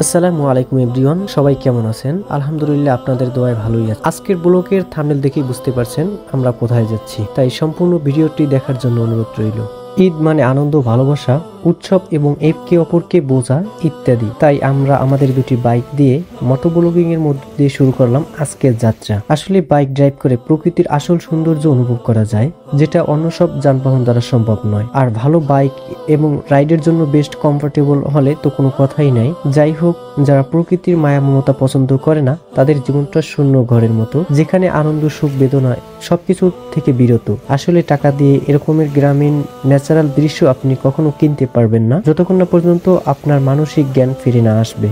আসসালামু আলাইকুম এভরিওয়ান, সবাই কেমন আছেন? আলহামদুলিল্লাহ আপনাদের দোয়ায় ভালোই আছে। আজকের ব্লগের থাম্বনেল দেখেই বুঝতে পারছেন আমরা কোথায় যাচ্ছি, তাই সম্পূর্ণ ভিডিওটি দেখার জন্য অনুরোধ রইল। ঈদ মানে আনন্দ, ভালোবাসা, উৎসব এবং একে অপরকে বোঝা ইত্যাদি। তাই আমরা আমাদের দুটি বাইক দিয়ে মোটোব্লগিং এর মধ্যে দিয়ে শুরু করলাম আজকের যাত্রা। আসলে বাইক ড্রাইভ করে প্রকৃতির আসল সৌন্দর্য অনুভব করা যায়, যেটা অন্য সব যানবাহন দ্বারা সম্ভব নয়। আর ভালো বাইক এবং রাইডের জন্য বেস্ট কমফোর্টেবল হলে তো কোনো কথাই নাই। যাই হোক, যারা প্রকৃতির মায়া মমতা পছন্দ করে না, তাদের জীবনটা শূন্য ঘরের মতো, যেখানে আনন্দ, সুখ, বেদনা সবকিছু থেকে বিরত। আসলে টাকা দিয়ে এরকমের গ্রামীণ ন্যাচারাল দৃশ্য আপনি কখনো কিনতে পারবেন না, যতক্ষণ না পর্যন্ত আপনার মানসিক জ্ঞান ফিরে না আসবে।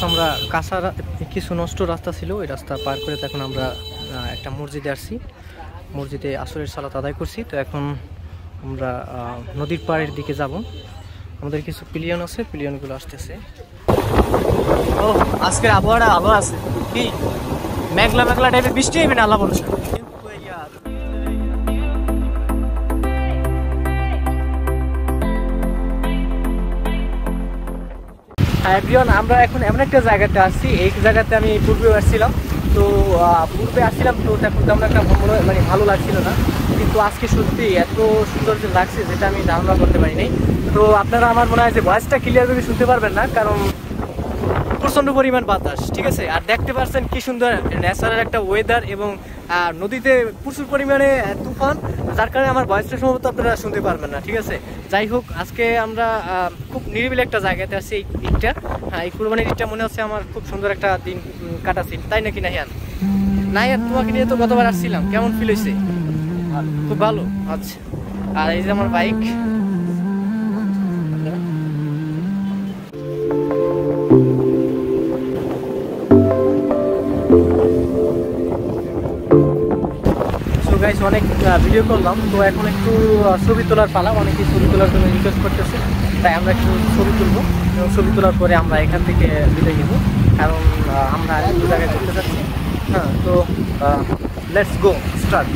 আমরা কাঁচা কিছু নষ্ট রাস্তা ছিল, ওই রাস্তা পার করে এখন আমরা একটা মসজিদে আসছি। মসজিদে আসরের সালাত আদায় করছি। তো এখন আমরা নদীর পাড়ের দিকে যাব। আমাদের কিছু পিলিয়ন আছে, পিলিয়নগুলো আসতেছে। ও আজকের আবহাওয়াটা ভালো আছে, কি মেঘলা মেঘলা টাইপের, বৃষ্টি হবে না আল্লাহ ভরসা। আমরা এখন এমন একটা জায়গাতে আসছি, এই জায়গাতে আমি পূর্বে আসছিলাম। তো পূর্বে আসছিলাম তো এখন তেমন একটা মানে ভালো লাগছিল না, কিন্তু আজকে সত্যি এত সুন্দর লাগছে যেটা আমি ধারণা করতে পারিনি। তো আপনারা আমার মনে হয় যে ভয়েসটা ক্লিয়ার করে শুনতে পারবেন না, কারণ প্রচণ্ড পরিমাণ বাতাস, ঠিক আছে। আর দেখতে পাচ্ছেন কি সুন্দর ন্যাচারাল একটা ওয়েদার, এবং নদীতে প্রচুর পরিমাণে তুফান, যার কারণে আমার ভয়েসটা সম্ভবত আপনারা শুনতে পারবেন না, ঠিক আছে। যাই হোক, আজকে আমরা খুব নিরিবিলি একটা জায়গাতে আছি। এই ঈদটা, এই কুরবানির ঈদটা মনে হচ্ছে আমার খুব সুন্দর একটা দিন কাটাচ্ছি, তাই নাকি নাহিয়ান? নাহিয়ান, তোমাকে নিয়ে তো গতবার আসছিলাম, কেমন ফিল হয়েছে? খুব ভালো। আচ্ছা, আর এই যে আমার বাইক। অনেক ভিডিও করলাম, তো এখন একটু ছবি তোলার পালা। অনেকে ছবি তোলার জন্য রিকোয়েস্ট করতেছে, তাই আমরা একটু ছবি তুলবো, এবং ছবি তোলার পরে আমরা এখান থেকে বিদায় নিব, কারণ আমরা একটু জায়গায় ঘুরতে যাচ্ছি। হ্যাঁ, তো লেটস গো, স্টার্ট।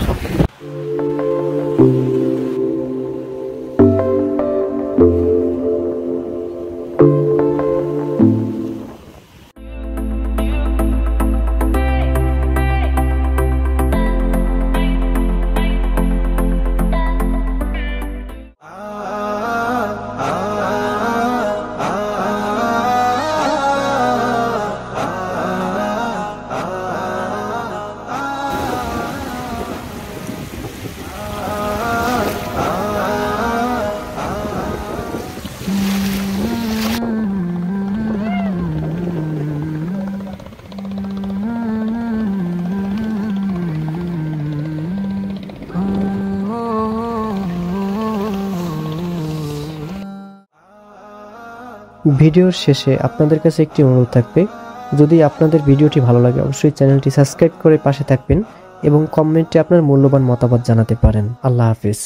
ভিডিওর শেষে আপনাদের কাছে একটি অনুরোধ থাকবে, যদি আপনাদের ভিডিওটি ভালো লাগে অবশ্যই চ্যানেলটি সাবস্ক্রাইব করে পাশে থাকবেন এবং কমেন্টে আপনার মূল্যবান মতামত জানাতে পারেন। আল্লাহ হাফিজ।